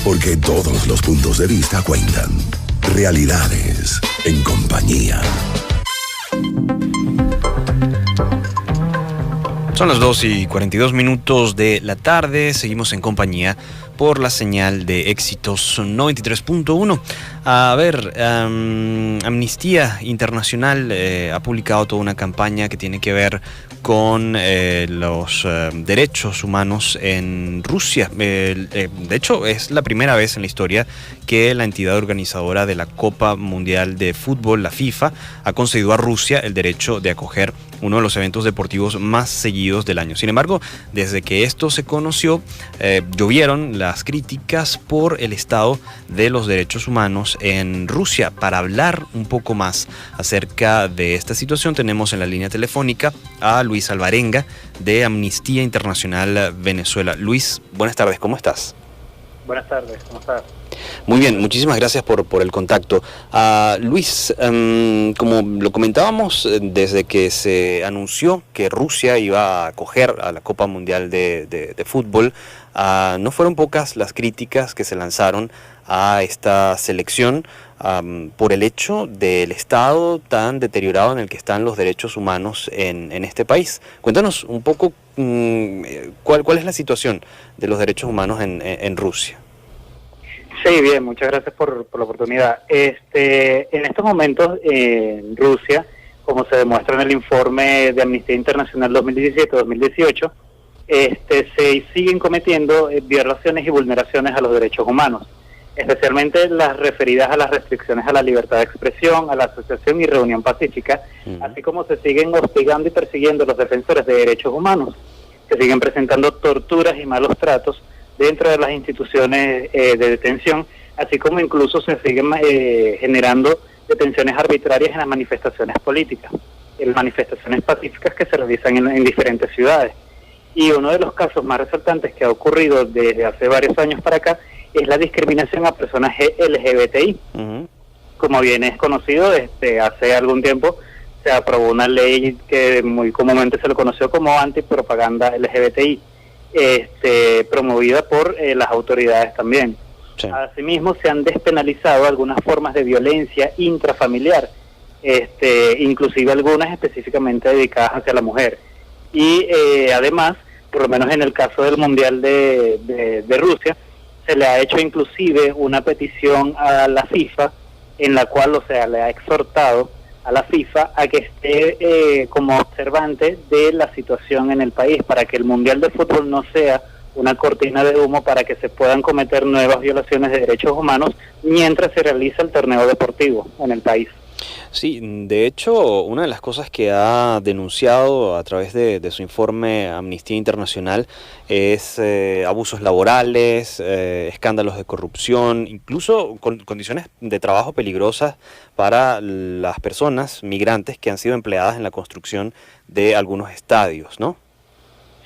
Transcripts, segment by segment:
Porque todos los puntos de vista cuentan. Realidades en compañía. Son las 2:42 de la tarde, seguimos en compañía por la señal de Éxitos 93.1. A ver, Amnistía Internacional ha publicado toda una campaña que tiene que ver con los derechos humanos en Rusia. De hecho, es la primera vez en la historia que la entidad organizadora de la Copa Mundial de Fútbol, la FIFA, ha concedido a Rusia el derecho de acoger uno de los eventos deportivos más seguidos del año. Sin embargo, desde que esto se conoció, llovieron las críticas por el estado de los derechos humanos en Rusia. Para hablar un poco más acerca de esta situación, tenemos en la línea telefónica a Luis Alvarenga de Amnistía Internacional Venezuela. Luis, buenas tardes, ¿cómo estás? Buenas tardes, ¿cómo estás? Muy bien, muchísimas gracias por el contacto. Luis, como lo comentábamos, desde que se anunció que Rusia iba a acoger a la Copa Mundial de Fútbol, no fueron pocas las críticas que se lanzaron a esta selección por el hecho del estado tan deteriorado en el que están los derechos humanos en este país. Cuéntanos un poco cuál es la situación de los derechos humanos en Rusia. Sí, bien, muchas gracias por la oportunidad. En estos momentos en Rusia, como se demuestra en el informe de Amnistía Internacional 2017-2018, se siguen cometiendo violaciones y vulneraciones a los derechos humanos, especialmente las referidas a las restricciones a la libertad de expresión, a la asociación y reunión pacífica, así como se siguen hostigando y persiguiendo a los defensores de derechos humanos. Se siguen presentando torturas y malos tratos dentro de las instituciones de detención, así como incluso se siguen generando detenciones arbitrarias en las manifestaciones políticas, en las manifestaciones pacíficas que se realizan en diferentes ciudades. Y uno de los casos más resaltantes que ha ocurrido desde hace varios años para acá es la discriminación a personas LGBTI. Como bien es conocido, hace algún tiempo se aprobó una ley que muy comúnmente se le conoció como antipropaganda LGBTI, promovida por las autoridades también. Sí. Asimismo, se han despenalizado algunas formas de violencia intrafamiliar, inclusive algunas específicamente dedicadas hacia la mujer. Y además, por lo menos en el caso del Mundial de Rusia, se le ha hecho inclusive una petición a la FIFA, en la cual, le ha exhortado a la FIFA a que esté como observante de la situación en el país, para que el Mundial de Fútbol no sea una cortina de humo para que se puedan cometer nuevas violaciones de derechos humanos mientras se realiza el torneo deportivo en el país. Sí, de hecho, una de las cosas que ha denunciado a través de su informe Amnistía Internacional es abusos laborales, escándalos de corrupción, incluso condiciones de trabajo peligrosas para las personas migrantes que han sido empleadas en la construcción de algunos estadios, ¿no?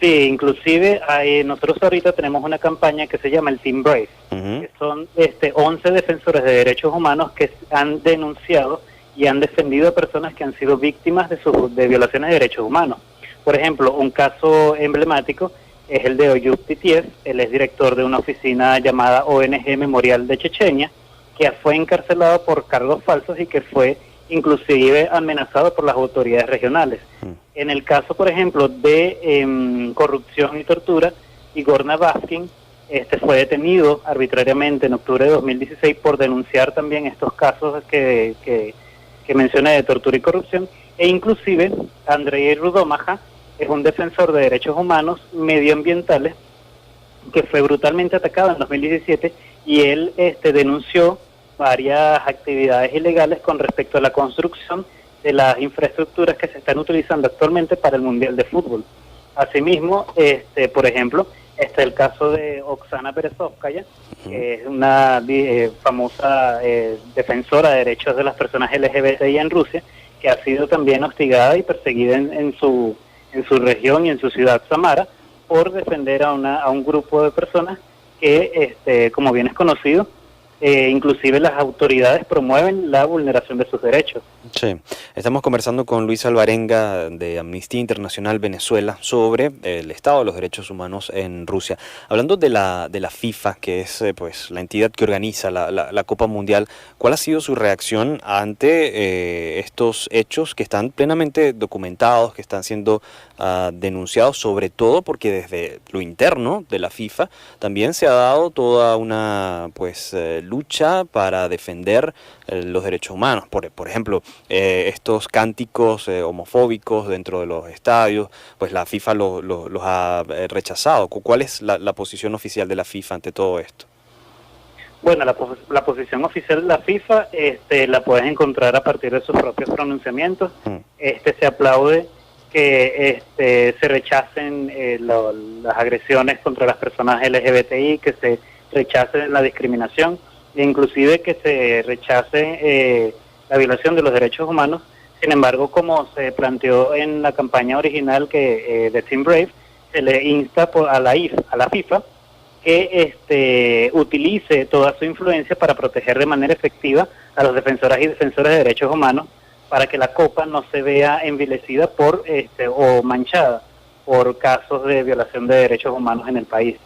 Sí, inclusive nosotros ahorita tenemos una campaña que se llama el Team Brave, que son 11 defensores de derechos humanos que han denunciado y han defendido a personas que han sido víctimas de violaciones de derechos humanos. Por ejemplo, un caso emblemático es el de Oyub Titiev. Él es director de una oficina llamada ONG Memorial de Chechenia, que fue encarcelado por cargos falsos y que fue inclusive amenazado por las autoridades regionales. En el caso, por ejemplo, de corrupción y tortura, Igor Navaskin fue detenido arbitrariamente en octubre de 2016 por denunciar también estos casos que mencioné de tortura y corrupción, e inclusive Andrei Rudomaja es un defensor de derechos humanos medioambientales que fue brutalmente atacado en 2017 y él denunció varias actividades ilegales con respecto a la construcción de las infraestructuras que se están utilizando actualmente para el Mundial de Fútbol. Asimismo, por ejemplo, está el caso de Oksana Berezovskaya, que es una famosa defensora de derechos de las personas LGBTI en Rusia, que ha sido también hostigada y perseguida en su región y en su ciudad Samara por defender a un grupo de personas que, como bien es conocido, inclusive las autoridades promueven la vulneración de sus derechos. Sí, estamos conversando con Luis Alvarenga de Amnistía Internacional Venezuela sobre el estado de los derechos humanos en Rusia. Hablando de la FIFA, que es pues la entidad que organiza la Copa Mundial, ¿cuál ha sido su reacción ante estos hechos que están plenamente documentados, que están siendo denunciados, sobre todo porque desde lo interno de la FIFA también se ha dado toda una pues lucha para defender los derechos humanos? Por ejemplo, estos cánticos homofóbicos dentro de los estadios, pues la FIFA los ha rechazado. ¿Cuál es la posición oficial de la FIFA ante todo esto? Bueno, la posición oficial de la FIFA la puedes encontrar a partir de sus propios pronunciamientos. Se aplaude que se rechacen las agresiones contra las personas LGBTI, que se rechace la discriminación, e inclusive que se rechace la violación de los derechos humanos. Sin embargo, como se planteó en la campaña original de Team Brave, se le insta a la FIFA que utilice toda su influencia para proteger de manera efectiva a los defensoras y defensores de derechos humanos, para que la Copa no se vea envilecida o manchada por casos de violación de derechos humanos en el país.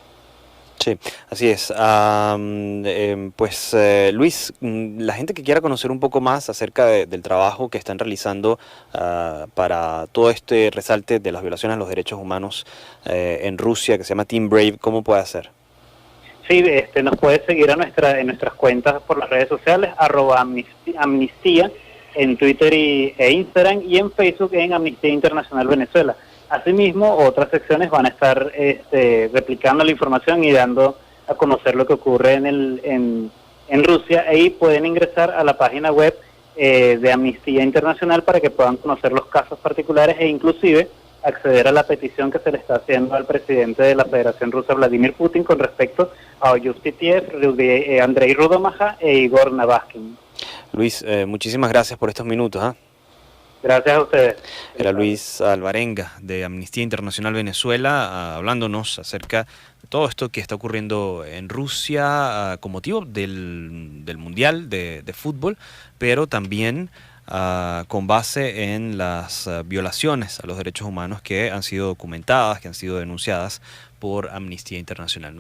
Sí, así es. Luis, la gente que quiera conocer un poco más acerca del trabajo que están realizando para todo este resalte de las violaciones a los derechos humanos en Rusia, que se llama Team Brave, ¿cómo puede hacer? Sí, nos puede seguir en nuestras cuentas por las redes sociales, @amnistía, en Twitter e Instagram, y en Facebook en Amnistía Internacional Venezuela. Asimismo, otras secciones van a estar replicando la información y dando a conocer lo que ocurre en Rusia. Ahí pueden ingresar a la página web de Amnistía Internacional para que puedan conocer los casos particulares e inclusive acceder a la petición que se le está haciendo al presidente de la Federación Rusa, Vladimir Putin, con respecto a Oyub Titiev, Andrei Rudomaja e Igor Navaskin. Luis, muchísimas gracias por estos minutos. Gracias a ustedes. Era Luis Alvarenga de Amnistía Internacional Venezuela, hablándonos acerca de todo esto que está ocurriendo en Rusia con motivo del Mundial de Fútbol, pero también con base en las violaciones a los derechos humanos que han sido documentadas, que han sido denunciadas por Amnistía Internacional.